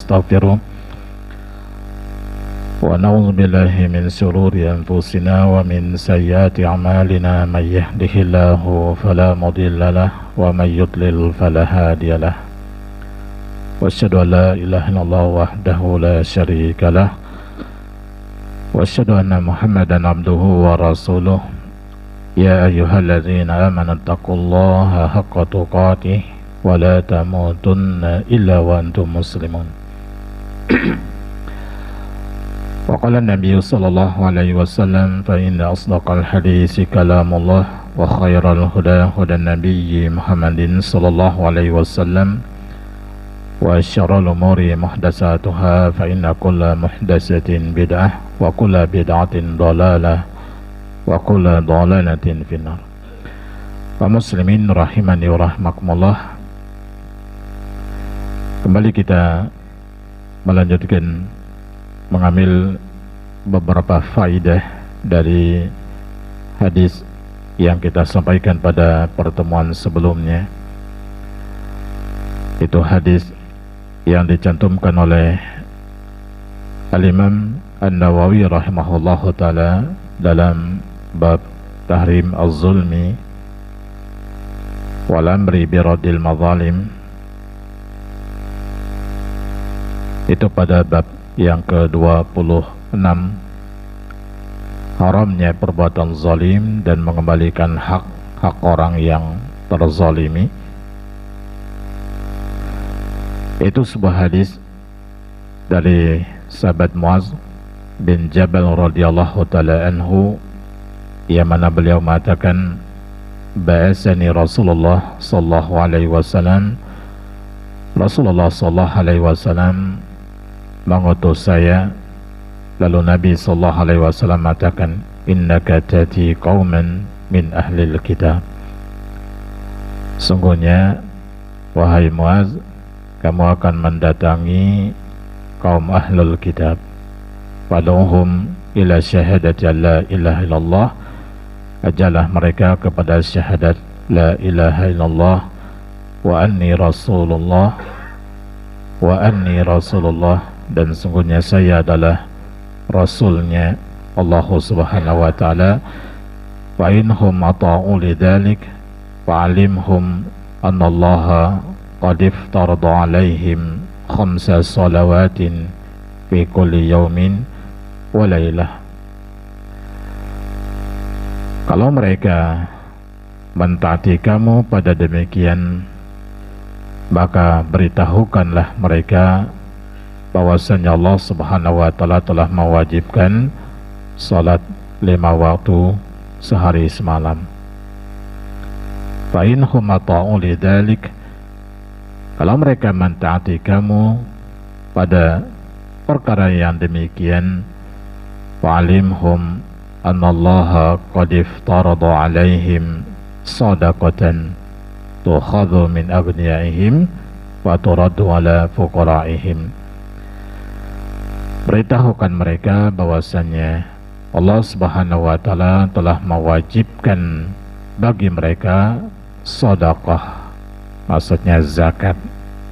ونستغفره ونعوذ بالله من شرور أنفسنا ومن سيئات أعمالنا من يهده الله فلا مضل له ومن يضلل فلا هادي له وأشهد أن لا إله إلا الله وحده لا شريك له وأشهد أن محمدا عبده ورسوله يا أيها الذين آمنوا اتقوا الله حق تقاته ولا تموتن إلا وأنتم مسلمون وقال النبي صلى الله عليه وسلم فإن أصدق الحديث كلام الله وخير الهدى هدى النبي محمد صلى الله عليه وسلم وشر الأمور محدثاتها فإن كل محدثة بدعة وكل بدعة ضلالة وكل ضلالة في النار. Kaum muslimin rahimani wa rahmakumullah, kembali kita melanjutkan mengambil beberapa faidah dari hadis yang kita sampaikan pada pertemuan sebelumnya. Itu hadis yang dicantumkan oleh Al-Imam An-Nawawi rahimahullahu ta'ala dalam bab tahrim az-zulmi wal amri biradil mazalim. Itu pada bab yang ke-26, haramnya perbuatan zalim dan mengembalikan hak orang yang terzalimi. Itu sebuah hadis dari sahabat Muaz bin Jabal radhiyallahu ta'ala anhu, yang mana beliau mengatakan, ba'asani Rasulullah sallallahu alaihi wasallam, Rasulullah sallallahu alaihi wasallam mengutus saya. Lalu Nabi sallallahu alaihi wasallam mengatakan, innaka tati qauman min ahlil kitab, sungguhnya wahai Muaz, kamu akan mendatangi kaum ahlul kitab. Wad'uhum ila syahadati la ilaha illallah, ajalah mereka kepada syahadat la ilaha illallah wa anni rasulullah, dan sungguhnya saya adalah rasulnya Allah subhanahu wa ta'ala. Wa inhum ata'u lidhalik fa'alimhum annallaha qad iftarada alaihim 5 salawatin fi kulli yawmin wa laylah. Kalau mereka mentaati kamu pada demikian, maka beritahukanlah mereka bahwasanya Allah subhanahu wa ta'ala telah mewajibkan salat 5 waktu sehari semalam. Fa inhum ata'u lidzalik, kalau mereka mentaati kamu pada perkara yang demikian, fa'alimhum annallaha qad iftarada alaihim sadaqatan tukhadhu min aghniyaihim wa turaddu ala fuqaraihim. Beritahukan mereka bahwasannya Allah subhanahu wa ta'ala telah mewajibkan bagi mereka sedekah, maksudnya zakat,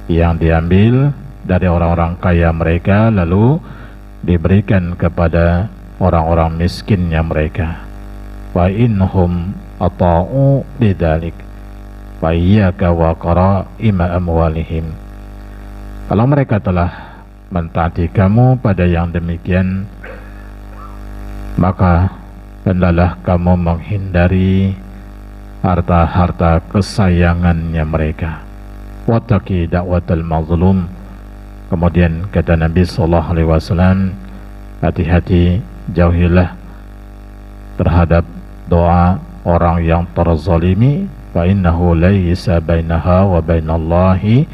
yang diambil dari orang-orang kaya mereka lalu diberikan kepada orang-orang miskinnya mereka. Wa innahum ata'u lidzalik wa iyyaka wa qara'ima amwalihim. Kalau mereka telah mentaati kamu pada yang demikian, maka hendaklah kamu menghindari harta-harta kesayangannya mereka. Wattaqi da'watal mazlum. Kemudian kata Nabi sallallahu alaihi wasallam, hati-hati, jauhilah terhadap doa orang yang terzalimi, fa innahu laisa bainaha wa bainallahi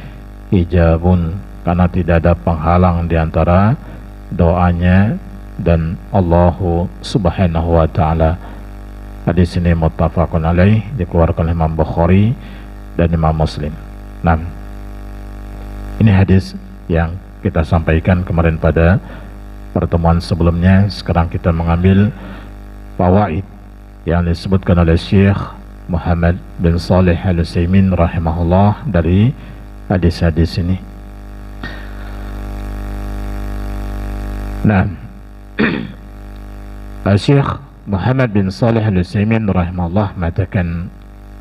hijabun, karena tidak ada penghalang di antara doanya dan Allah subhanahu wa ta'ala. Hadis ini muttafaqun alaih, dikeluarkan oleh Imam Bukhari dan Imam Muslim. Nah, ini hadis yang kita sampaikan kemarin pada pertemuan sebelumnya. Sekarang kita mengambil fawaid yang disebutkan oleh Syekh Muhammad bin Shalih Al-Utsaimin rahimahullah dari hadis-hadis ini. Nah, Syekh Muhammad bin Salih Al-Utsaimin rahimahullah mengatakan,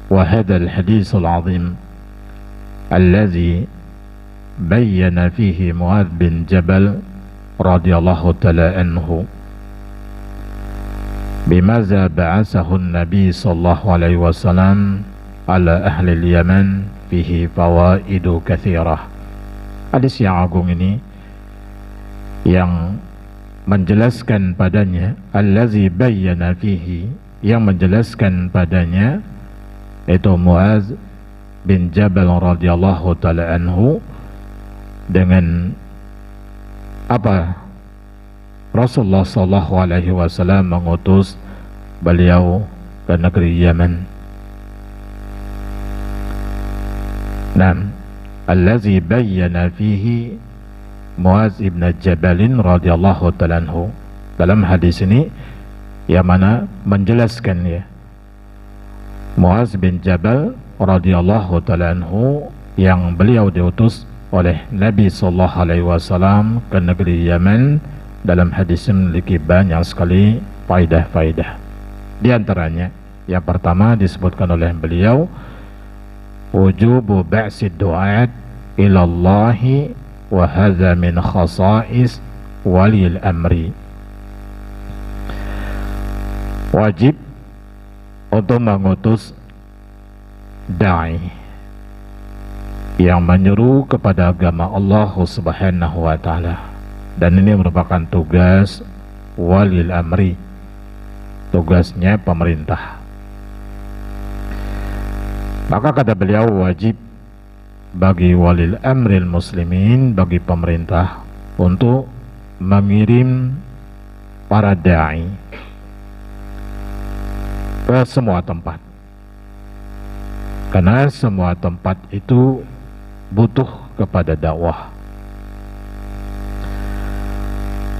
wa hadzal haditsul azim allazi bayyana fihi Muadz bin Jabal radhiyallahu ta'ala anhu bimaza ba'asahu an-nabi sallallahu alaihi wasallam ala ahli al-Yaman fihi fawaidu katsirah. Hadis yang agung ini yang menjelaskan padanya, allazi bayyana fihi, yang menjelaskan padanya itu Muadz bin Jabal radhiyallahu ta'ala anhu, dengan apa Rasulullah sallallahu alaihi wasallam mengutus beliau ke negeri Yaman. Nam, allazi bayyana fihi Muadz ibn Jabalin radhiyallahu ta'ala anhu. Dalam hadis ini yang mana menjelaskan ya, Muadz bin Jabal radhiyallahu ta'ala anhu yang beliau diutus oleh Nabi sallallahu alaihi wasallam ke negeri Yaman. Dalam hadis ini memiliki banyak sekali faidah-faidah. Di antaranya yang pertama disebutkan oleh beliau, wujubu ba'sid du'at ila Allahi wa hadza min khasa'is walil amri. Wajib untuk mengutus da'i yang menyeru kepada agama Allah Subhanahu wa ta'ala, dan ini merupakan tugas walil amri, tugasnya pemerintah. Maka kata beliau, wajib bagi walil amril muslimin, bagi pemerintah, untuk mengirim para da'i ke semua tempat, karena semua tempat itu butuh kepada dakwah.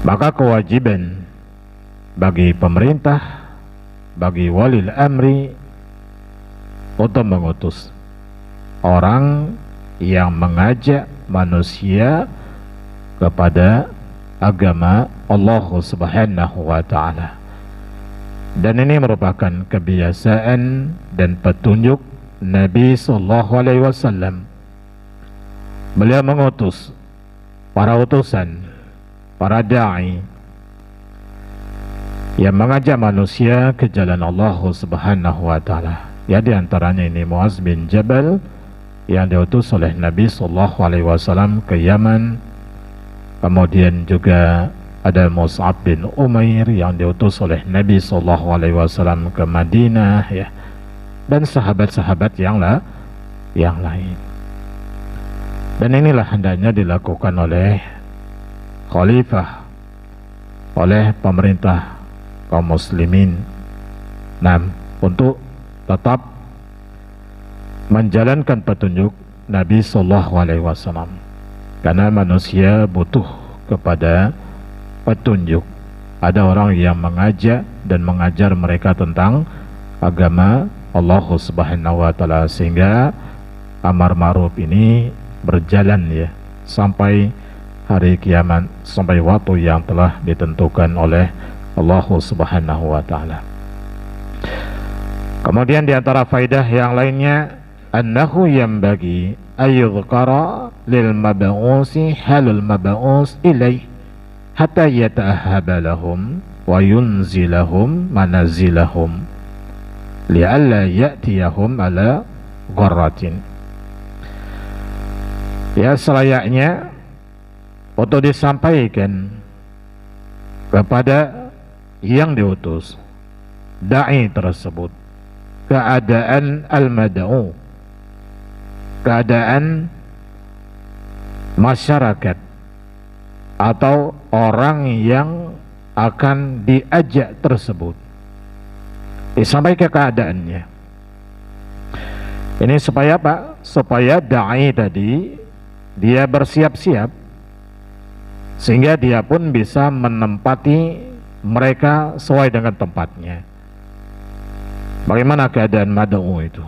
Maka kewajiban bagi pemerintah, bagi walil amri, untuk mengutus orang yang mengajak manusia kepada agama Allah Subhanahu wa ta'ala. Dan ini merupakan kebiasaan dan petunjuk Nabi sallallahu alaihi wasallam. Beliau mengutus para utusan, para da'i yang mengajak manusia ke jalan Allah Subhanahu wa ta'ala. Ya, di antaranya ini Muadz bin Jabal yang diutus oleh Nabi sallallahu alaihi wasallam ke Yaman. Kemudian juga ada Mus'ab bin Umair yang diutus oleh Nabi sallallahu alaihi wasallam ke Madinah ya. Dan sahabat-sahabat yang lain. Dan inilah hendaknya dilakukan oleh khalifah, oleh pemerintah kaum muslimin. Nah, untuk tetap menjalankan petunjuk Nabi sallallahu alaihi wasallam, karena manusia butuh kepada petunjuk. Ada orang yang mengajak dan mengajar mereka tentang agama Allah Subhanahu wa ta'ala, sehingga amar ma'ruf ini berjalan ya sampai hari kiamat, sampai waktu yang telah ditentukan oleh Allah Subhanahu wa ta'ala. Kemudian di antara faidah yang lainnya, annahu yanbaghi ayyudhkara lil mab'usi halul mab'us ilaih hatta yata'ahhaba lahum wa yunzilahum manazilahum li'alla ya'tiyahum ala gharratin. Ya, selayaknya untuk disampaikan kepada yang diutus, da'i tersebut, keadaan al-mad'u, keadaan masyarakat atau orang yang akan diajak tersebut, disampaikan keadaannya. Ini supaya apa? Supaya da'i tadi dia bersiap-siap, sehingga dia pun bisa menempati mereka sesuai dengan tempatnya. Bagaimana keadaan mad'u itu?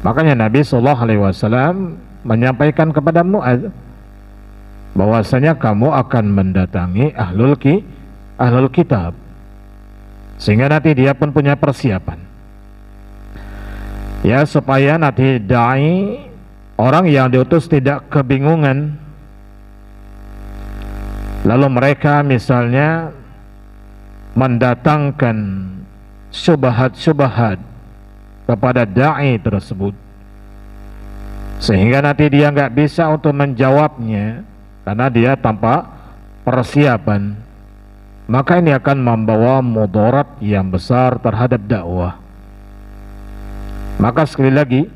Makanya Nabi sallallahu alaihi wasallam menyampaikan kepada Muadz, bahwasanya kamu akan mendatangi ahlul kitab, sehingga nanti dia pun punya persiapan ya, supaya nanti dai, orang yang diutus, tidak kebingungan. Lalu mereka misalnya mendatangkan syubhat-syubhat kepada dai tersebut, sehingga nanti dia nggak bisa untuk menjawabnya karena dia tanpa persiapan. Maka ini akan membawa mudarat yang besar terhadap dakwah. Maka sekali lagi,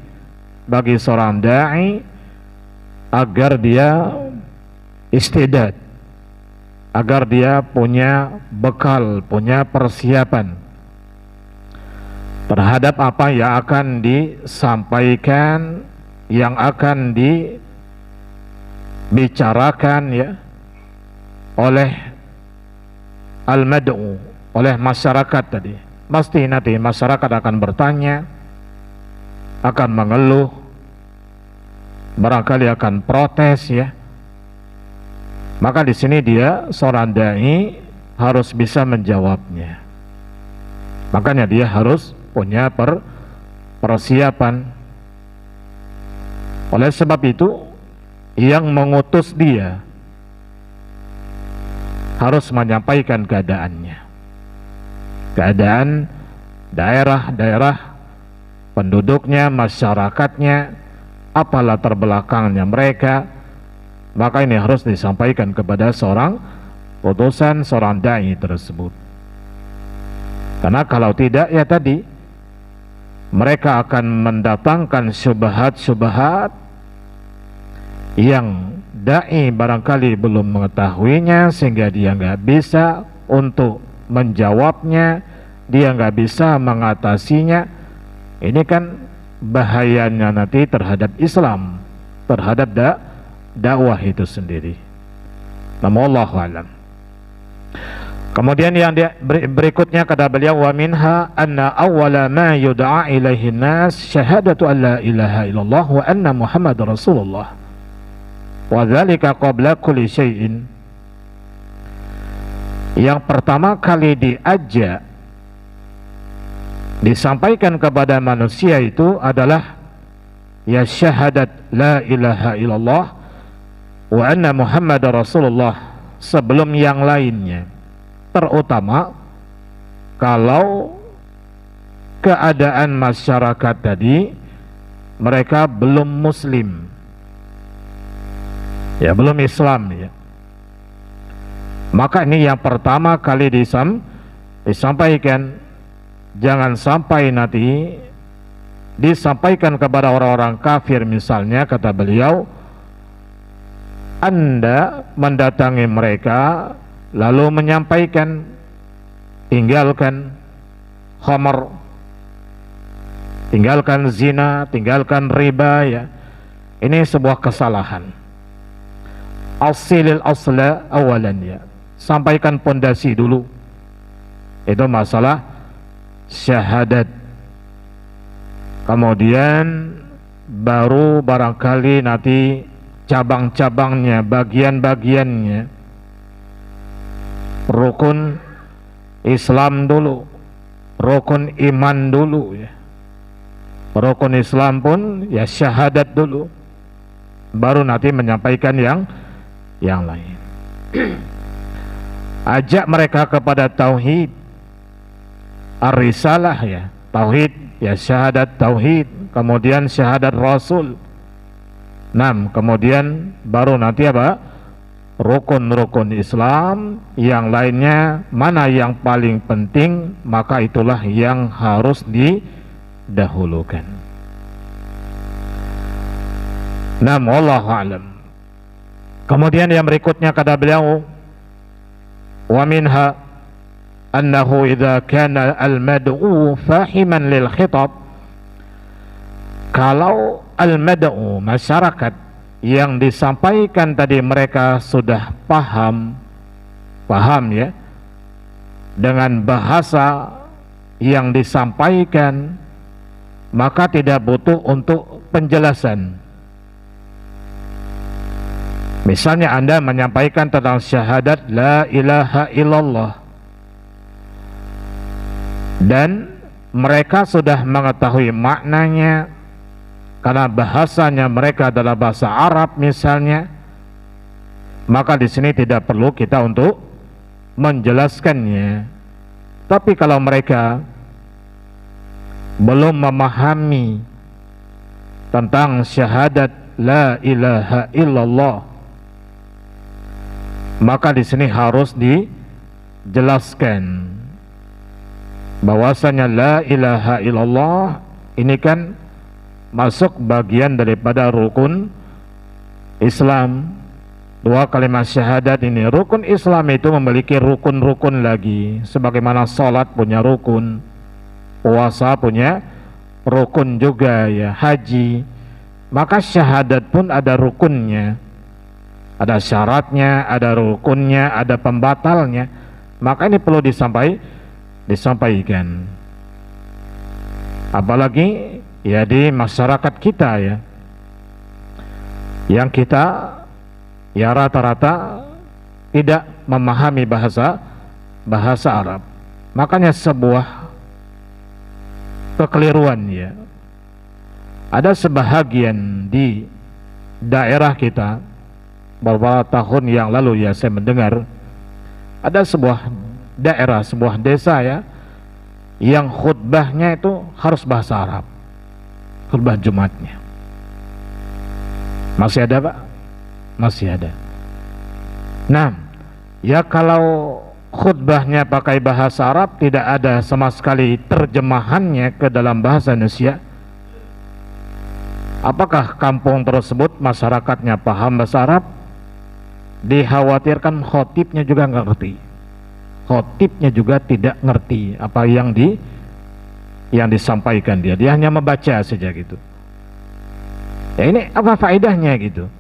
bagi seorang dai, agar dia istidad, agar dia punya bekal, punya persiapan terhadap apa yang akan disampaikan, yang akan dibicarakan ya oleh al-mad'u, oleh masyarakat tadi. Pasti nanti masyarakat akan bertanya, akan mengeluh, barangkali akan protes ya. Maka di sini dia, seorang dai, harus bisa menjawabnya. Makanya dia harus punya persiapan. Oleh sebab itu, yang mengutus dia harus menyampaikan keadaannya, keadaan daerah-daerah, penduduknya, masyarakatnya, apa latar belakangnya mereka. Maka ini harus disampaikan kepada seorang utusan, seorang dai tersebut. Karena kalau tidak, ya tadi, mereka akan mendatangkan syubhat-syubhat yang dai barangkali belum mengetahuinya, sehingga dia nggak bisa untuk menjawabnya, dia nggak bisa mengatasinya. Ini kan bahayanya nanti terhadap Islam, terhadap dakwah itu sendiri. Namun Allahu a'lam. Kemudian yang berikutnya kata beliau, wa minha anna awwala ma yud'a ilaihi nas syahadatu an la ilaha illallah wa anna Muhammad Rasulullah wa dzalika qabla kulli syai'in. Yang pertama kali disampaikan kepada manusia itu adalah ya syahadat la ilaha illallah wa anna Muhammad Rasulullah, sebelum yang lainnya. Terutama kalau keadaan masyarakat tadi mereka belum muslim ya, belum Islam ya, maka ini yang pertama kali disampaikan. Jangan sampai nanti disampaikan kepada orang-orang kafir misalnya, kata beliau, Anda mendatangi mereka lalu menyampaikan tinggalkan khamar, tinggalkan zina, tinggalkan riba ya. Ini sebuah kesalahan. Asilil asla awalan ya. Sampaikan pondasi dulu. Itu masalah syahadat. Kemudian baru barangkali nanti cabang-cabangnya, bagian-bagiannya. Rukun Islam dulu, rukun iman dulu ya. Rukun Islam pun ya syahadat dulu, baru nanti menyampaikan yang lain. Ajak mereka kepada tauhid, ar-risalah ya, tauhid ya, syahadat tauhid, kemudian syahadat rasul. Kemudian baru nanti apa? Rukun-rukun Islam yang lainnya, mana yang paling penting, maka itulah yang harus didahulukan. Wallahu a'lam. Kemudian yang berikutnya kata beliau, wa minha annahu idza kana al-mad'u fahiman lil khitab. Kalau al-mad'u, masyarakat yang disampaikan tadi mereka sudah paham ya dengan bahasa yang disampaikan, maka tidak butuh untuk penjelasan. Misalnya Anda menyampaikan tentang syahadat la ilaha illallah, dan mereka sudah mengetahui maknanya karena bahasanya mereka adalah bahasa Arab misalnya, maka di sini tidak perlu kita untuk menjelaskannya. Tapi kalau mereka belum memahami tentang syahadat la ilaha illallah, maka di sini harus dijelaskan bahwasanya la ilaha illallah ini kan masuk bagian daripada rukun Islam. Dua kalimat syahadat ini, rukun Islam itu memiliki rukun-rukun lagi, sebagaimana sholat punya rukun, puasa punya rukun juga ya, haji. Maka syahadat pun ada rukunnya, ada syaratnya, ada rukunnya, ada pembatalnya. Maka ini perlu disampaikan. Apalagi ya di masyarakat kita ya, yang kita ya rata-rata tidak memahami bahasa Arab. Makanya sebuah kekeliruan ya. Ada sebahagian di daerah kita beberapa tahun yang lalu ya, saya mendengar ada sebuah daerah, sebuah desa ya, yang khutbahnya itu harus bahasa Arab, khutbah Jumatnya. Masih ada Pak? Masih ada. Nah, ya kalau khutbahnya pakai bahasa Arab, tidak ada sama sekali terjemahannya ke dalam bahasa Indonesia, apakah kampung tersebut masyarakatnya paham bahasa Arab? Dikhawatirkan khotibnya juga nggak ngerti, khotibnya juga tidak ngerti apa yang disampaikan dia hanya membaca saja gitu. Ya ini apa faedahnya gitu?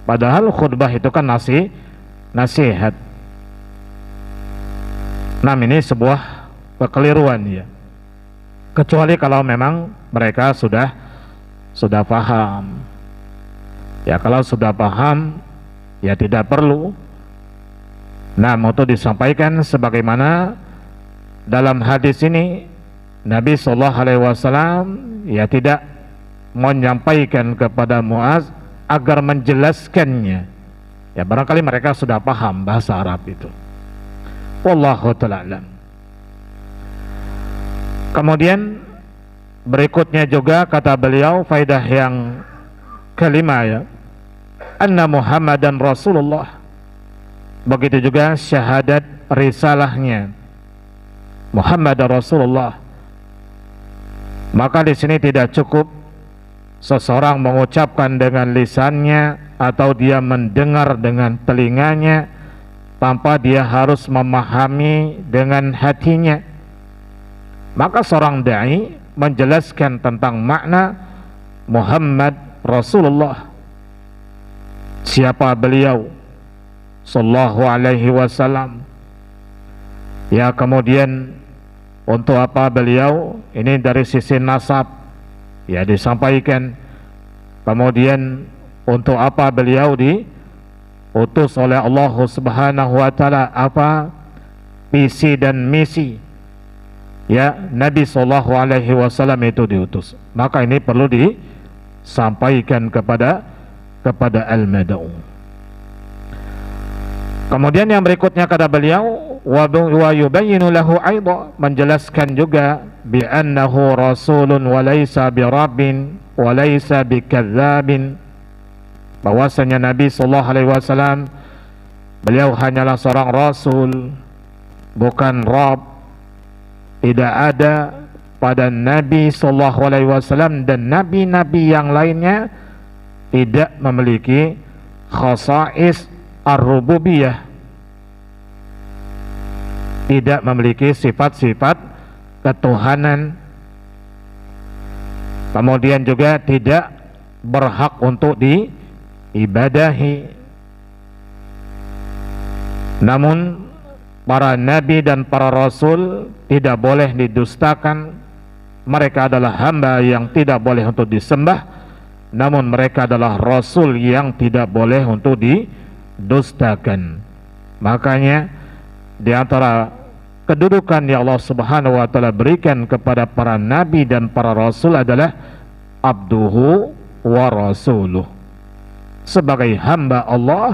Padahal khutbah itu kan nasihat. Nah, ini sebuah kekeliruan ya. Kecuali kalau memang mereka sudah paham. Ya kalau sudah paham ya tidak perlu. Nah, untuk disampaikan sebagaimana dalam hadis ini, Nabi SAW ya tidak menyampaikan kepada Muaz agar menjelaskannya. Ya barangkali mereka sudah paham bahasa Arab itu. Wallahu ta'ala alam. Kemudian berikutnya juga kata beliau faedah yang kelima ya, anna Muhammadan Rasulullah. Begitu juga syahadat risalahnya Muhammad Rasulullah. Maka di sini tidak cukup seseorang mengucapkan dengan lisannya atau dia mendengar dengan telinganya tanpa dia harus memahami dengan hatinya. Maka seorang dai menjelaskan tentang makna Muhammad Rasulullah, siapa beliau sallallahu alaihi wasallam. Ya kemudian untuk apa beliau, ini dari sisi nasab ya disampaikan. Kemudian untuk apa beliau diutus oleh Allah Subhanahu wa taala, apa visi dan misi ya Nabi sallallahu alaihi wasallam itu diutus. Maka ini perlu disampaikan kepada al-mad'u. Kemudian yang berikutnya kata beliau wa yubayyinu lahu aidha, menjelaskan juga bi annahu rasulun wa laysa bi rabbin wa laysa bi kadzabin, bahwasanya Nabi sallallahu alaihi wasallam beliau hanyalah seorang rasul, bukan rabb. Tidak ada pada Nabi sallallahu alaihi wasallam dan nabi-nabi yang lainnya tidak memiliki khasais ar-rububiyah, tidak memiliki sifat-sifat ketuhanan. Kemudian juga tidak berhak untuk diibadahi. Namun para nabi dan para rasul tidak boleh didustakan. Mereka adalah hamba yang tidak boleh untuk disembah namun mereka adalah rasul yang tidak boleh untuk didustakan. Makanya di antara kedudukan yang Allah Subhanahu wa taala berikan kepada para nabi dan para rasul adalah abduhu wa rasuluh. Sebagai hamba Allah,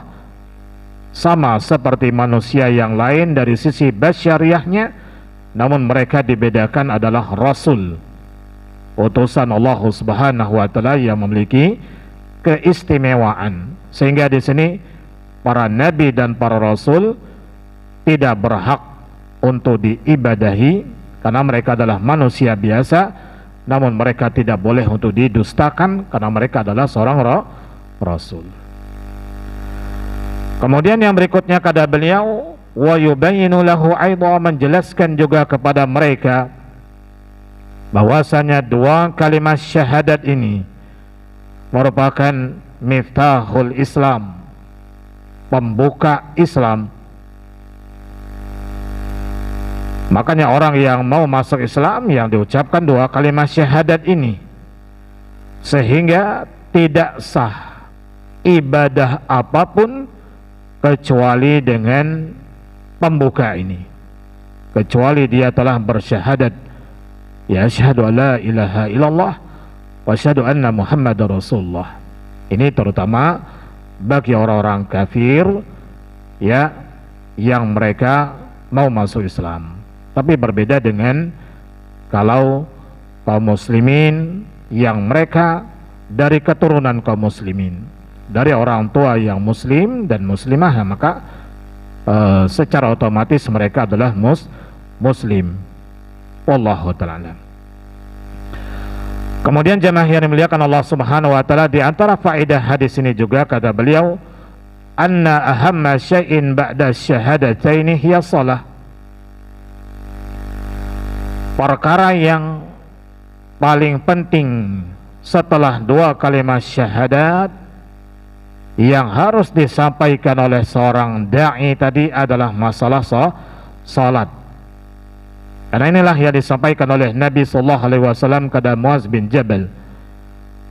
sama seperti manusia yang lain dari sisi basyariahnya, namun mereka dibedakan adalah rasul, utusan Allah Subhanahu wa taala yang memiliki keistimewaan. Sehingga di sini para nabi dan para rasul tidak berhak untuk diibadahi karena mereka adalah manusia biasa, namun mereka tidak boleh untuk didustakan karena mereka adalah seorang rasul. Kemudian yang berikutnya kata beliau, wa yubayyinu lahu aidha, menjelaskan juga kepada mereka bahwasanya dua kalimat syahadat ini merupakan miftahul Islam, pembuka Islam. Makanya orang yang mau masuk Islam yang diucapkan dua kalimat syahadat ini, sehingga tidak sah ibadah apapun kecuali dengan pembuka ini, kecuali dia telah bersyahadat ya asyhadu alla ilaha illallah wa asyhadu anna muhammadar rasulullah. Ini terutama bagi orang-orang kafir ya yang mereka mau masuk Islam. Tapi berbeda dengan kalau kaum muslimin yang mereka dari keturunan kaum muslimin, dari orang tua yang muslim dan muslimah, maka secara otomatis mereka adalah muslim. Wallahu ta'ala. Kemudian jemaah yang dimuliakan Allah Subhanahu wa taala, di antara faedah hadis ini juga kata beliau, anna ahamma syai'in ba'da syahadataini hiya shalah. Perkara yang paling penting setelah dua kalimat syahadat yang harus disampaikan oleh seorang da'i tadi adalah masalah salat. Karena inilah yang disampaikan oleh Nabi SAW kepada Muaz bin Jabal,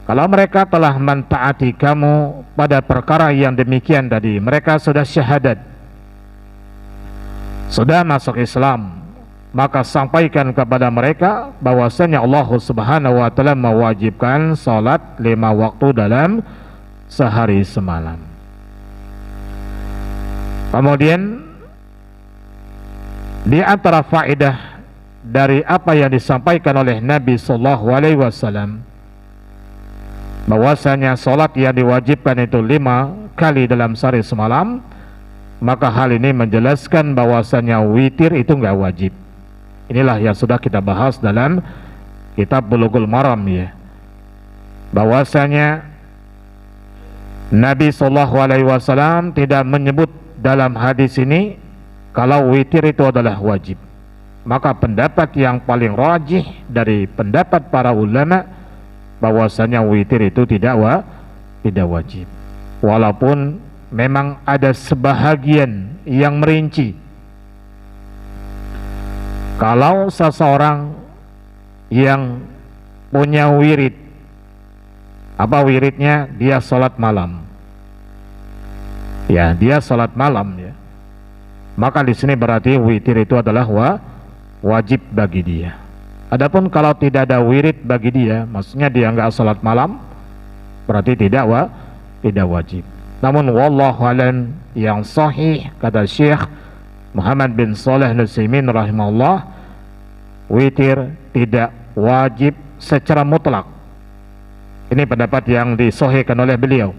kalau mereka telah mentaati kamu pada perkara yang demikian tadi, mereka sudah syahadat, sudah masuk Islam, maka sampaikan kepada mereka bahwasanya Allah Subhanahu wa taala mewajibkan salat 5 waktu dalam sehari semalam. Kemudian di antara faedah dari apa yang disampaikan oleh Nabi sallallahu alaihi wasallam, bahwasanya salat yang diwajibkan itu 5 kali dalam sehari semalam, maka hal ini menjelaskan bahwasanya witir itu enggak wajib. Inilah yang sudah kita bahas dalam kitab Bulughul Maram ya, bahwasanya Nabi sallallahu alaihi wasallam tidak menyebut dalam hadis ini kalau witir itu adalah wajib. Maka pendapat yang paling rajih dari pendapat para ulama bahwasanya witir itu tidak wajib. Walaupun memang ada sebahagian yang merinci, kalau seseorang yang punya wirid, apa wiridnya? Dia sholat malam. Ya, dia sholat malam ya. Maka di sini berarti witir itu adalah wajib bagi dia. Adapun kalau tidak ada wirid bagi dia, maksudnya dia enggak sholat malam, berarti tidak wajib. Namun wallahu a'lam, yang sahih kata Syekh Muhammad bin Shalih Al-Utsaimin rahimahullah, witir tidak wajib secara mutlak. Ini pendapat yang disahihkan oleh beliau.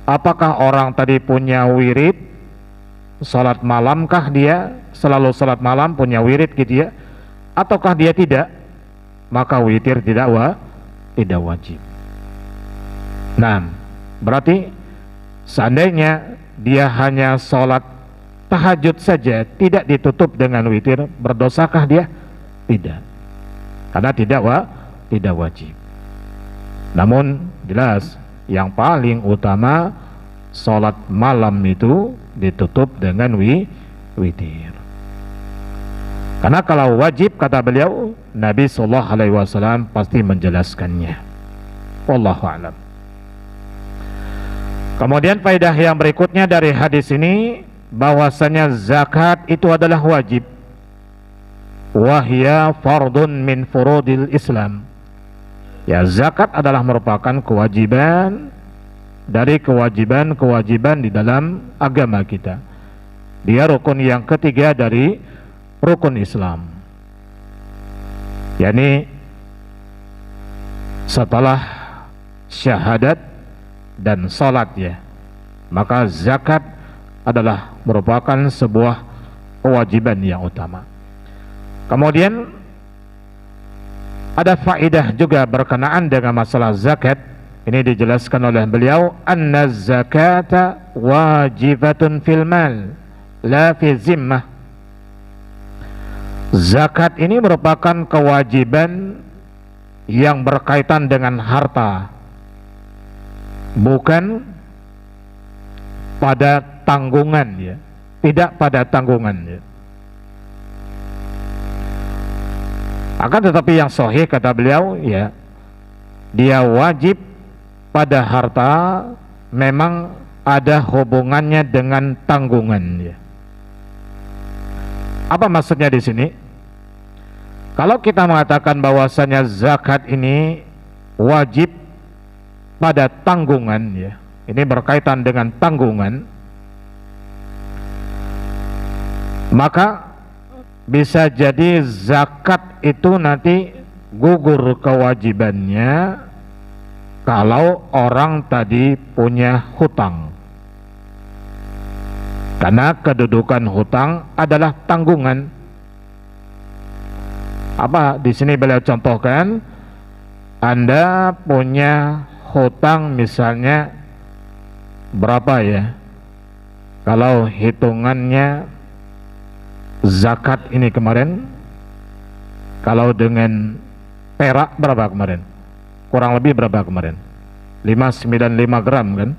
Apakah orang tadi punya wirid salat malamkah, dia selalu salat malam punya wirid gitu ya, ataukah dia tidak, maka witir tidak wajib. Nah, berarti seandainya dia hanya salat tahajud saja tidak ditutup dengan witir, berdosakah dia? Tidak, karena tidak wajib. Namun jelas yang paling utama salat malam itu ditutup dengan witir. Karena kalau wajib kata beliau, Nabi sallallahu alaihi wasallam pasti menjelaskannya. Wallahu a'lam. Kemudian faedah yang berikutnya dari hadis ini, bahwasanya zakat itu adalah wajib. Wahya fardun min furudil Islam. Ya, zakat adalah merupakan kewajiban dari kewajiban-kewajiban di dalam agama kita. Dia rukun yang ketiga dari rukun Islam. yakni setelah syahadat dan salat, ya, maka zakat adalah merupakan sebuah kewajiban yang utama. Kemudian ada faedah juga berkenaan dengan masalah zakat. Ini dijelaskan oleh beliau, anna zakata wajibatun fil mal la fi zimmah. Zakat ini merupakan kewajiban yang berkaitan dengan harta, bukan pada tanggungan, ya, tidak pada tanggungan, ya. Akan tetapi yang sahih kata beliau, ya, dia wajib pada harta, memang ada hubungannya dengan tanggungan, ya. Apa maksudnya di sini? Kalau kita mengatakan bahwasanya zakat ini wajib pada tanggungan, ya, ini berkaitan dengan tanggungan, maka bisa jadi zakat itu nanti gugur kewajibannya kalau orang tadi punya hutang, karena kedudukan hutang adalah tanggungan. Apa di sini beliau contohkan, Anda punya hutang misalnya berapa, ya, kalau hitungannya zakat ini kemarin, kalau dengan perak berapa kemarin? Kurang lebih berapa kemarin? 595 gram kan?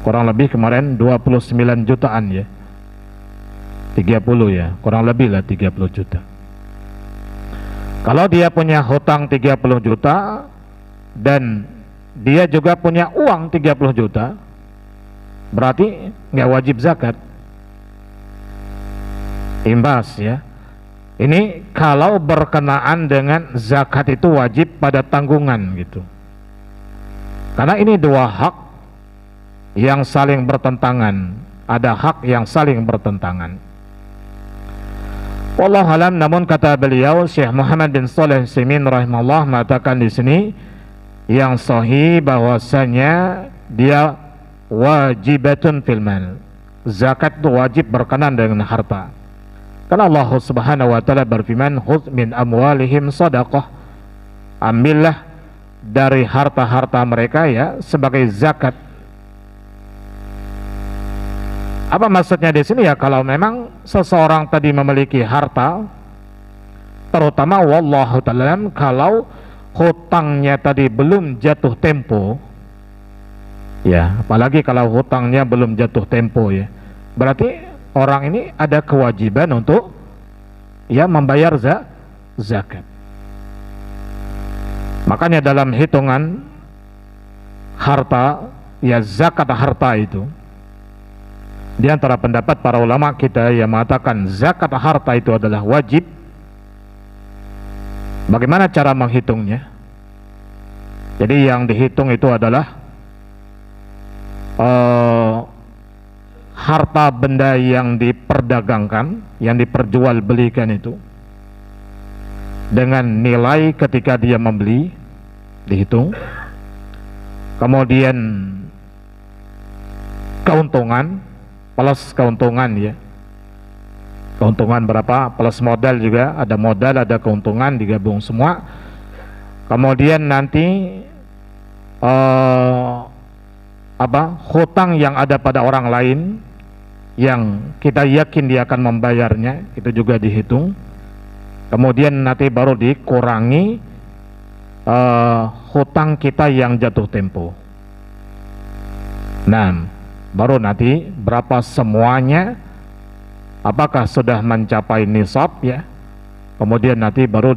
Kurang lebih kemarin 29 jutaan, ya. 30, ya, kurang lebih lah 30 juta. Kalau dia punya hutang 30 juta dan dia juga punya uang 30 juta, berarti nggak wajib zakat. Imbas, ya. Ini kalau berkenaan dengan zakat itu wajib pada tanggungan, gitu. Karena ini dua hak yang saling bertentangan. Ada hak yang saling bertentangan. Wallahu alam, namun kata beliau Syekh Muhammad bin Shalih Al-Utsaimin rahimahullah mengatakan di sini yang sahih bahwasanya dia wajibatun fil mal. Zakat itu wajib berkenaan dengan harta. Karena Allah Subhanahu wa taala berfirman, "Khudz min amwalihim shadaqah." Ambillah dari harta-harta mereka, ya, sebagai zakat. Apa maksudnya di sini, ya? Kalau memang seseorang tadi memiliki harta, terutama wallahu ta'ala, kalau hutangnya tadi belum jatuh tempo, ya, apalagi kalau hutangnya belum jatuh tempo, ya, berarti orang ini ada kewajiban untuk, ya, membayar zakat. Makanya dalam hitungan harta, ya, zakat harta itu, di antara pendapat para ulama kita yang mengatakan zakat harta itu adalah wajib. Bagaimana cara menghitungnya? Jadi yang dihitung itu adalah harta benda yang diperdagangkan, yang diperjualbelikan itu, dengan nilai ketika dia membeli, dihitung. Kemudian keuntungan plus keuntungan, ya, keuntungan berapa plus modal juga, ada modal ada keuntungan digabung semua. Kemudian nanti hutang yang ada pada orang lain yang kita yakin dia akan membayarnya, itu juga dihitung. Kemudian nanti baru dikurangi hutang kita yang jatuh tempo. Nah, baru nanti berapa semuanya, apakah sudah mencapai nisab, ya, kemudian nanti baru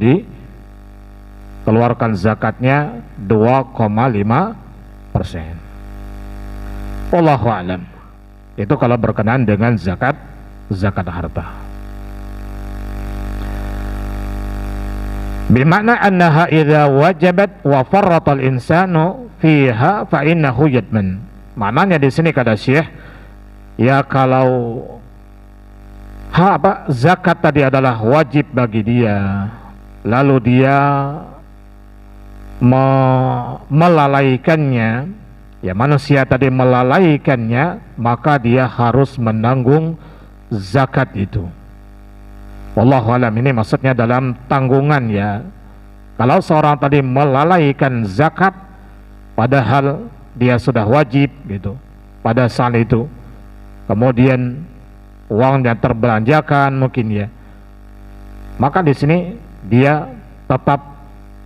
keluarkan zakatnya 2,5%. Wallahu a'lam. Itu kalau berkenaan dengan zakat harta. Bimakna annaha idza wajabat wa farrata al-insanu fiha fa innahu yadman. Maknanya di sini kata Syekh, ya kalau zakat tadi adalah wajib bagi dia, lalu dia melalaikannya, ya manusia tadi melalaikannya, maka dia harus menanggung zakat itu. Wallahu alam, ini maksudnya dalam tanggungan ya. Kalau seorang tadi melalaikan zakat padahal dia sudah wajib gitu pada saat itu, kemudian uangnya terbelanjakan mungkin ya, maka di sini dia tetap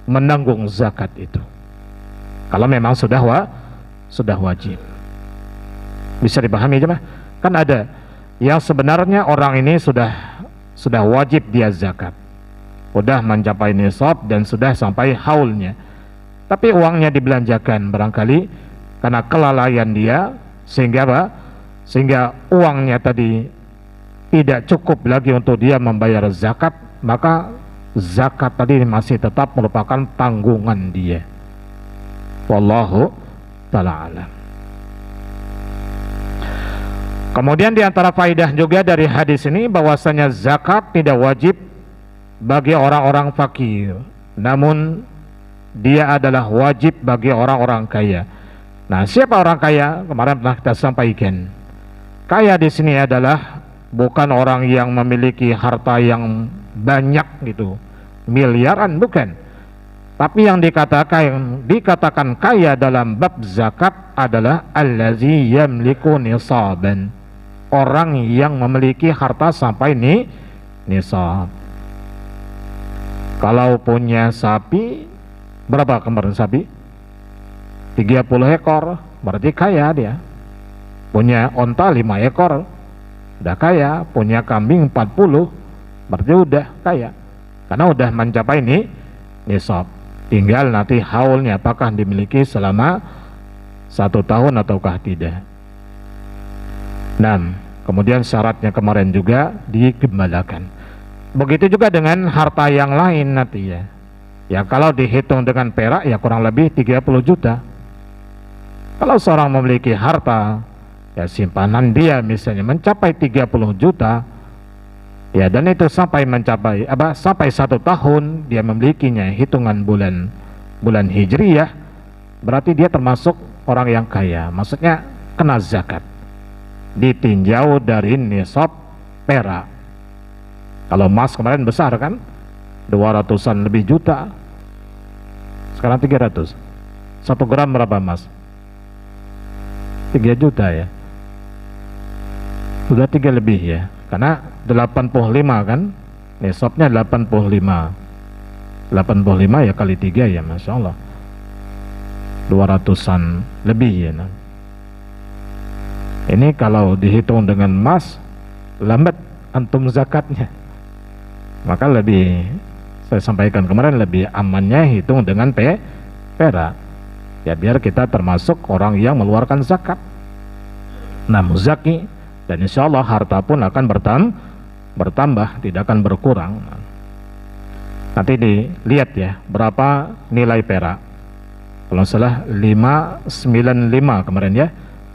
menanggung zakat itu. Kalau memang sudah wajib. Bisa dipahami aja, kan ada yang sebenarnya orang ini sudah wajib dia zakat, sudah mencapai nisab dan sudah sampai haulnya, tapi uangnya dibelanjakan barangkali karena kelalaian dia, sehingga uangnya tadi tidak cukup lagi untuk dia membayar zakat, maka zakat tadi masih tetap merupakan tanggungan dia. Wallahu ta'ala alam. Kemudian di antara faidah juga dari hadis ini bahwasanya zakat tidak wajib bagi orang-orang fakir, namun dia adalah wajib bagi orang-orang kaya. Nah, siapa orang kaya? Kemarin pernah kita sampaikan. Kaya di sini adalah bukan orang yang memiliki harta yang banyak gitu, miliaran, bukan. Tapi yang dikatakan kaya dalam bab zakat adalah allazi yamliku nisaban, orang yang memiliki harta sampai nisab. Kalau punya sapi, berapa kemarin sapi? 30 ekor, berarti kaya dia. Punya onta 5 ekor, udah kaya. Punya kambing 40, berarti udah kaya, karena udah mencapai nisab. Tinggal nanti haulnya apakah dimiliki selama 1 tahun ataukah tidak. Nah, kemudian syaratnya kemarin juga digembalakan. Begitu juga dengan harta yang lain nanti ya. Ya kalau dihitung dengan perak ya kurang lebih 30 juta. Kalau seorang memiliki harta, ya simpanan dia misalnya mencapai 30 juta, ya dan itu sampai 1 tahun dia memilikinya, hitungan bulan Hijriyah, berarti dia termasuk orang yang kaya. Maksudnya kena zakat, ditinjau dari nisab perak. Kalau emas kemarin besar kan, 200-an lebih juta, sekarang 300. 1 gram berapa emas? 3 juta ya, sudah 3 lebih ya, karena 85 kan, nisabnya 85 ya kali 3 ya, Masya Allah 200-an lebih ya. Nah, ini kalau dihitung dengan emas lambat antum zakatnya, maka lebih, saya sampaikan kemarin, lebih amannya hitung dengan perak ya, biar kita termasuk orang yang mengeluarkan zakat. Nah, muzaki, dan insya Allah harta pun akan bertambah, tidak akan berkurang. Nanti dilihat ya berapa nilai perak. Kalau salah 595 kemarin ya,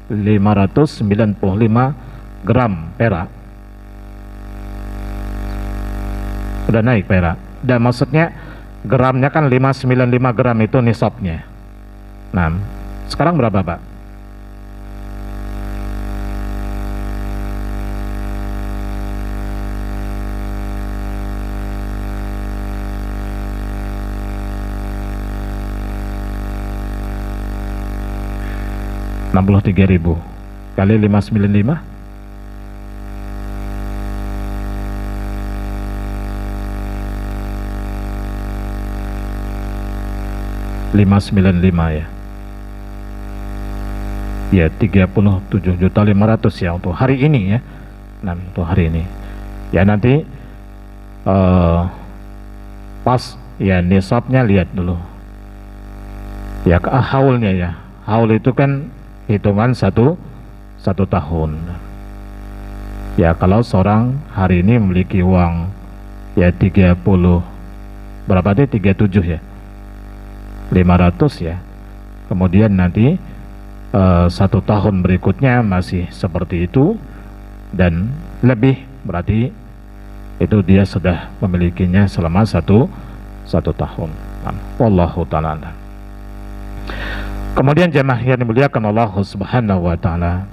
595 gram perak udah naik perak. Dan maksudnya gramnya kan 595 gram itu nisabnya. Nah, sekarang berapa Pak? Rp63.000 kali 595, 595 ya. Ya 37.500.000 ya untuk hari ini ya. Nah, untuk hari ini ya nanti pas ya nisabnya lihat dulu. Ya haulnya ya. Haul itu kan hitungan satu tahun. Ya kalau seorang hari ini memiliki uang ya 30 berapa tadi 37 ya 500 ya, kemudian nanti 1 tahun berikutnya masih seperti itu dan lebih, berarti itu dia sudah memilikinya selama satu tahun. Wallahu ta'ala. Kemudian jemaah yang dimuliakan Allah Subhanahu wa ta'ala,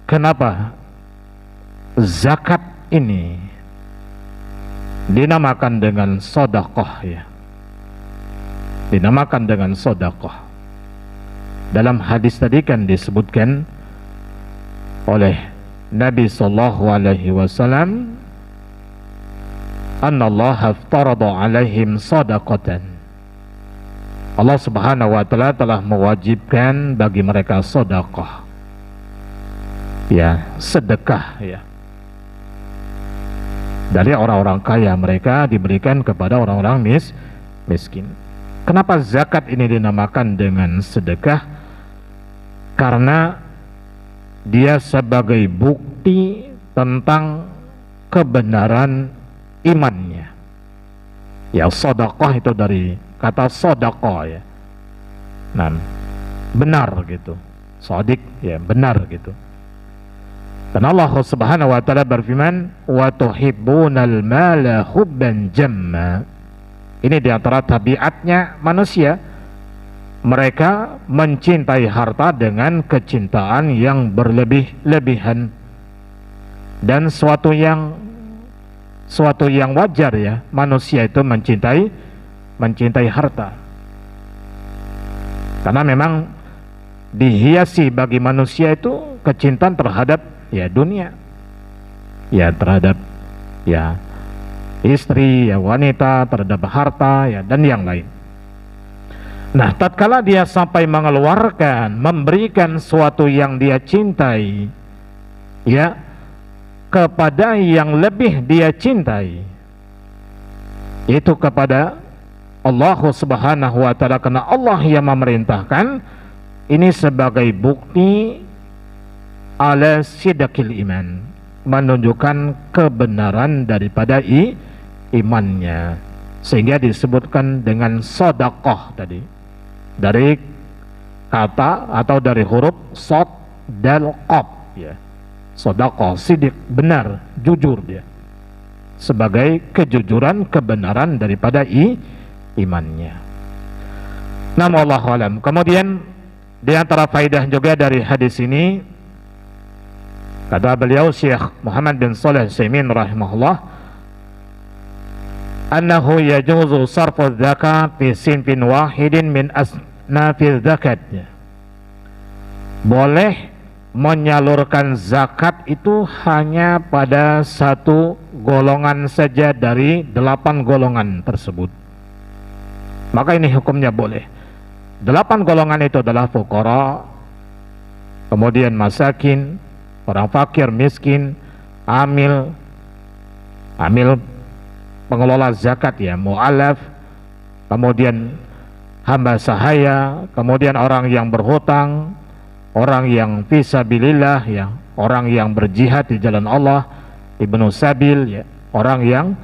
kenapa zakat ini dinamakan dengan sedekah ya? Dinamakan dengan sedekah. Dalam hadis tadi kan disebutkan oleh Nabi sallallahu alaihi wasallam, "Annallaha aftarada alaihim sadaqatan." Allah Subhanahu wa ta'ala telah mewajibkan bagi mereka sedekah. Ya, sedekah ya. Dari orang-orang kaya mereka diberikan kepada orang-orang miskin. Kenapa zakat ini dinamakan dengan sedekah? Karena dia sebagai bukti tentang kebenaran imannya. Ya, sedekah itu dari kata sedekah ya. Nah, benar gitu. Shadik ya, benar gitu. Dan Allah Subhanahu wa ta'ala berfirman, "Wa tuhibbunal mala hubban jamma." Ini di antara tabiatnya manusia. Mereka mencintai harta dengan kecintaan yang berlebih-lebihan. Dan suatu yang wajar ya, manusia itu mencintai harta. Karena memang dihiasi bagi manusia itu kecintaan terhadap ya dunia, ya terhadap ya istri, ya wanita, terhadap harta ya dan yang lain. Nah, tatkala dia sampai mengeluarkan, memberikan suatu yang dia cintai ya kepada yang lebih dia cintai, yaitu kepada Allah Subhanahu wa ta'ala, karena Allah yang memerintahkan, ini sebagai bukti ala sidqil iman, menunjukkan kebenaran daripada imannya, sehingga disebutkan dengan sedekah tadi, dari kata atau dari huruf sod dal qaf ya. Sedekah, sidik, benar, jujur dia, sebagai kejujuran kebenaran daripada imannya. Namun Allahu alam. Kemudian di antara faidah juga dari hadis ini, kata beliau Syekh Muhammad bin Shalih Al-Utsaimin rahimahullah, annahu yajuzu sarfu zakat fi sinfin wahidin min asnafi zakat. Boleh menyalurkan zakat itu hanya pada satu golongan saja dari 8 golongan tersebut. Maka ini hukumnya boleh. 8 golongan itu adalah fuqara, kemudian masakin, orang fakir, miskin, amil pengelola zakat ya, mu'alaf, kemudian hamba sahaya, kemudian orang yang berhutang, orang yang fisabilillah ya, orang yang berjihad di jalan Allah, ibnu sabil ya, orang yang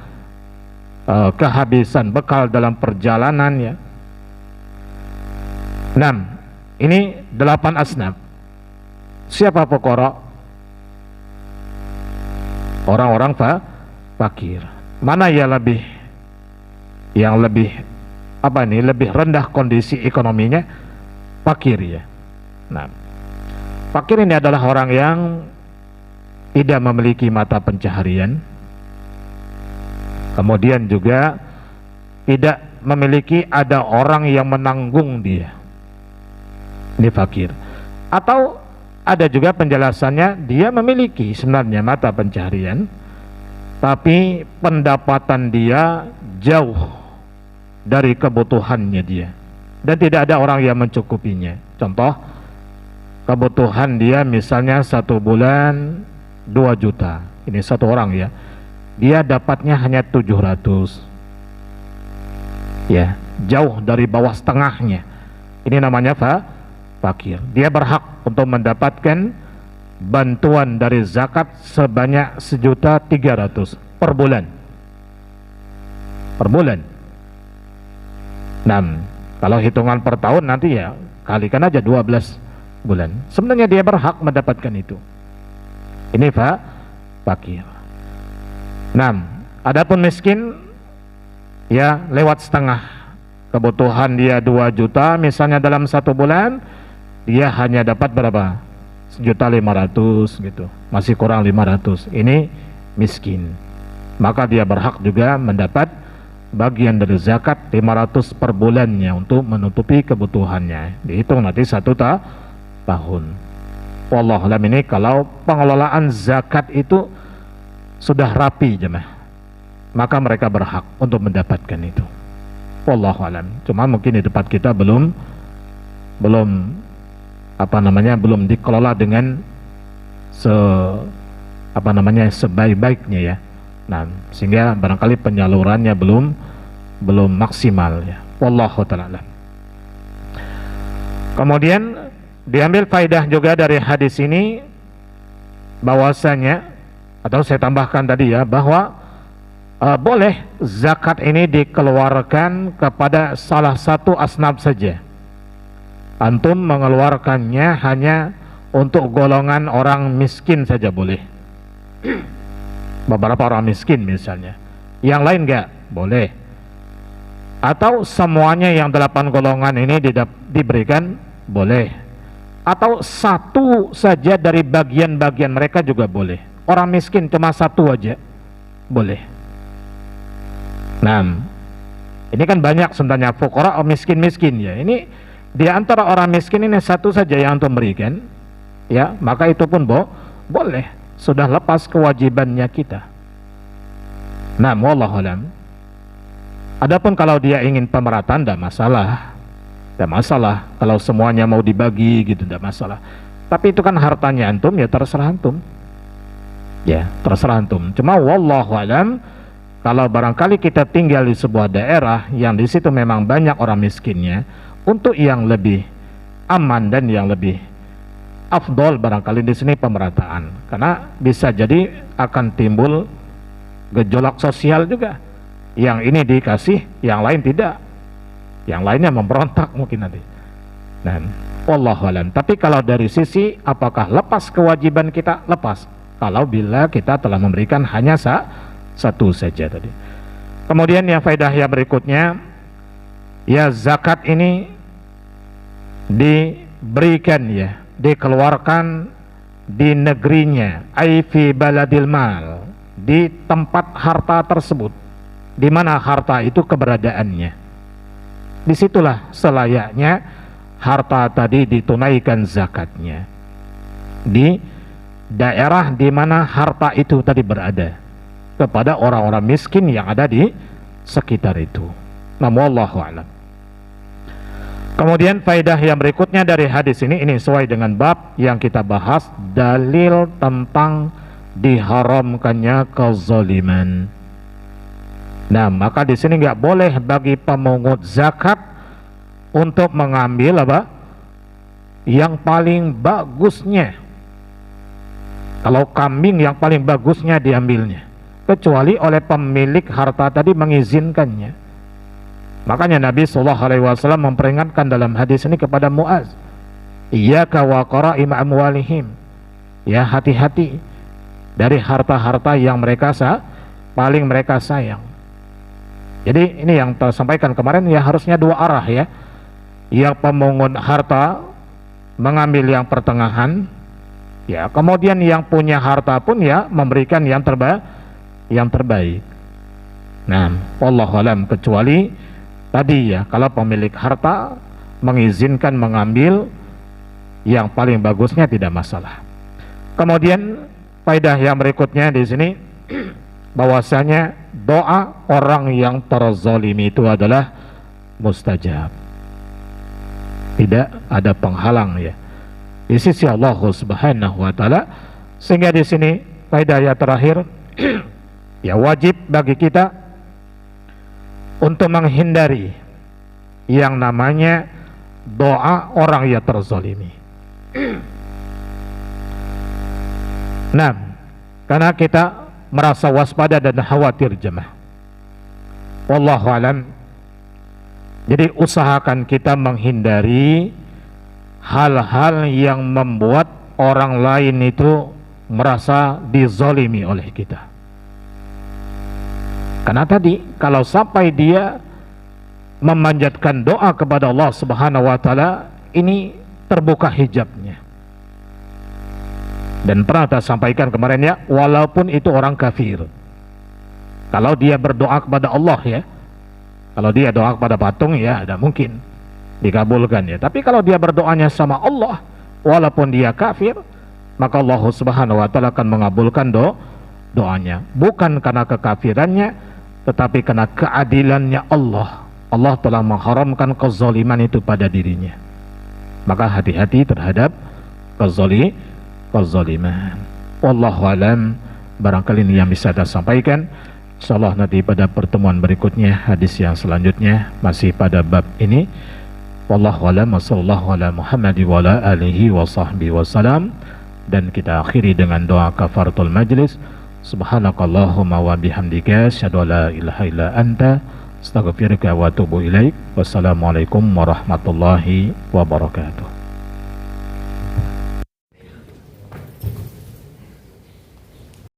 kehabisan bekal dalam perjalanan ya. 6. Ini 8 asnaf. Siapa fuqara? Orang-orang fakir. Mana yang lebih lebih rendah kondisi ekonominya? Fakir ya. Nah, fakir ini adalah orang yang tidak memiliki mata pencaharian, kemudian juga tidak memiliki ada orang yang menanggung dia. Ini fakir. Atau ada juga penjelasannya, dia memiliki sebenarnya mata pencaharian, tapi pendapatan dia jauh dari kebutuhannya dia, dan tidak ada orang yang mencukupinya. Contoh, kebutuhan dia misalnya 1 bulan 2 juta, ini satu orang ya, dia dapatnya hanya 700, ya, jauh dari bawah setengahnya. Ini namanya fakir. Dia berhak untuk mendapatkan bantuan dari zakat sebanyak 1.300.000 per bulan. Per bulan. Nah, kalau hitungan per tahun nanti ya kalikan aja 12 bulan. Sebenarnya dia berhak mendapatkan itu. Ini fakir. Nah, adapun miskin ya lewat setengah. Kebutuhan dia 2 juta misalnya dalam 1 bulan, dia hanya dapat berapa? 1.500.000 gitu, masih kurang 500. Ini miskin. Maka dia berhak juga mendapat bagian dari zakat 500 per bulannya untuk menutupi kebutuhannya. Dihitung nanti 1 tahun. Wallahu alam. Ini kalau pengelolaan zakat itu sudah rapi jemaah, maka mereka berhak untuk mendapatkan itu. Wallahu alam. Cuma mungkin di tempat kita belum dikelola dengan sebaik-baiknya ya. Nah, sehingga barangkali penyalurannya belum maksimal ya. Wallahu ta'ala. Kemudian diambil faedah juga dari hadis ini bahwasanya, atau saya tambahkan tadi ya, bahwa boleh zakat ini dikeluarkan kepada salah satu asnaf saja. Antum mengeluarkannya hanya untuk golongan orang miskin saja boleh. Beberapa orang miskin misalnya, yang lain enggak boleh. Atau semuanya yang 8 golongan ini diberikan boleh. Atau satu saja dari bagian-bagian mereka juga boleh. Orang miskin cuma satu aja boleh. Nah, ini kan banyak sebenarnya fuqara atau miskin-miskin ya. Ini di antara orang miskin ini satu saja yang untuk memberikan, ya, maka itu pun boleh. Sudah lepas kewajibannya kita. Nah, wallahu alam. Adapun kalau dia ingin pemerataan, tidak masalah. Tidak masalah. Kalau semuanya mau dibagi gitu, tidak masalah. Tapi itu kan hartanya antum, ya terserah antum. Ya, terserah antum. Cuma wallahu alam, kalau barangkali kita tinggal di sebuah daerah yang di situ memang banyak orang miskinnya, untuk yang lebih aman dan yang lebih afdol barangkali di sini pemerataan, karena bisa jadi akan timbul gejolak sosial juga. Yang ini dikasih, yang lain tidak, yang lainnya memberontak mungkin nanti. Dan wallahu alam. Tapi kalau dari sisi apakah lepas kewajiban kita, lepas. Kalau bila kita telah memberikan hanya satu saja tadi. Kemudian yang faedah yang berikutnya, ya zakat ini diberikan ya, dikeluarkan di negerinya, ai fi baladil mal, di tempat harta tersebut, di mana harta itu keberadaannya. Disitulah selayaknya harta tadi ditunaikan zakatnya, di daerah di mana harta itu tadi berada, kepada orang-orang miskin yang ada di sekitar itu. Namun wallahu a'lam. Kemudian faedah yang berikutnya dari hadis ini sesuai dengan bab yang kita bahas, dalil tentang diharamkannya kezaliman. Nah, maka di sini nggak boleh bagi pemungut zakat untuk mengambil apa? Yang paling bagusnya. Kalau kambing yang paling bagusnya diambilnya, kecuali oleh pemilik harta tadi mengizinkannya. Makanya Nabi SAW memperingatkan dalam hadis ini kepada Muaz, iyyaka wa qara'im amwalihim, ya hati-hati dari harta-harta yang paling mereka sayang. Jadi ini yang tersampaikan kemarin ya, harusnya dua arah ya. Yang pemungut harta mengambil yang pertengahan, ya, kemudian yang punya harta pun ya memberikan yang terbaik. Nah, wallahu alam, kecuali tadi ya, kalau pemilik harta mengizinkan mengambil yang paling bagusnya tidak masalah. Kemudian faedah yang berikutnya di sini bahwasanya doa orang yang terzalimi itu adalah mustajab. Tidak ada penghalang ya di sisi Allah Subhanahu wa taala. Sehingga di sini faedah yang terakhir Ya, wajib bagi kita untuk menghindari yang namanya doa orang yang terzalimi. Nah, karena kita merasa waspada dan khawatir jemaah. Wallahu alam. Jadi usahakan kita menghindari hal-hal yang membuat orang lain itu merasa dizalimi oleh kita. Karena tadi kalau sampai dia memanjatkan doa kepada Allah Subhanahu wa taala, ini terbuka hijabnya. Dan pernah saya sampaikan kemarin ya, walaupun itu orang kafir, kalau dia berdoa kepada Allah ya, kalau dia doa kepada patung ya tidak mungkin dikabulkan ya. Tapi kalau dia berdoanya sama Allah walaupun dia kafir, maka Allah Subhanahu wa taala akan mengabulkan doanya, bukan karena kekafirannya, tetapi karena keadilannya Allah. Allah telah mengharamkan kezaliman itu pada dirinya. Maka hati-hati terhadap kezaliman. Wallahu alam. Barangkali ini yang bisa saya sampaikan. Insyaallah nanti pada pertemuan berikutnya, hadis yang selanjutnya masih pada bab ini. Wallahu alam. Wassallallahu ala Muhammadi wa ala alihi wa sahbihi wasallam. Dan kita akhiri dengan doa kafaratul majlis. Subhanakallahumma wa bihamdika asyhadu an la ilaha illa anta astaghfiruka wa atubu ilaik. Wassalamualaikum warahmatullahi wabarakatuh.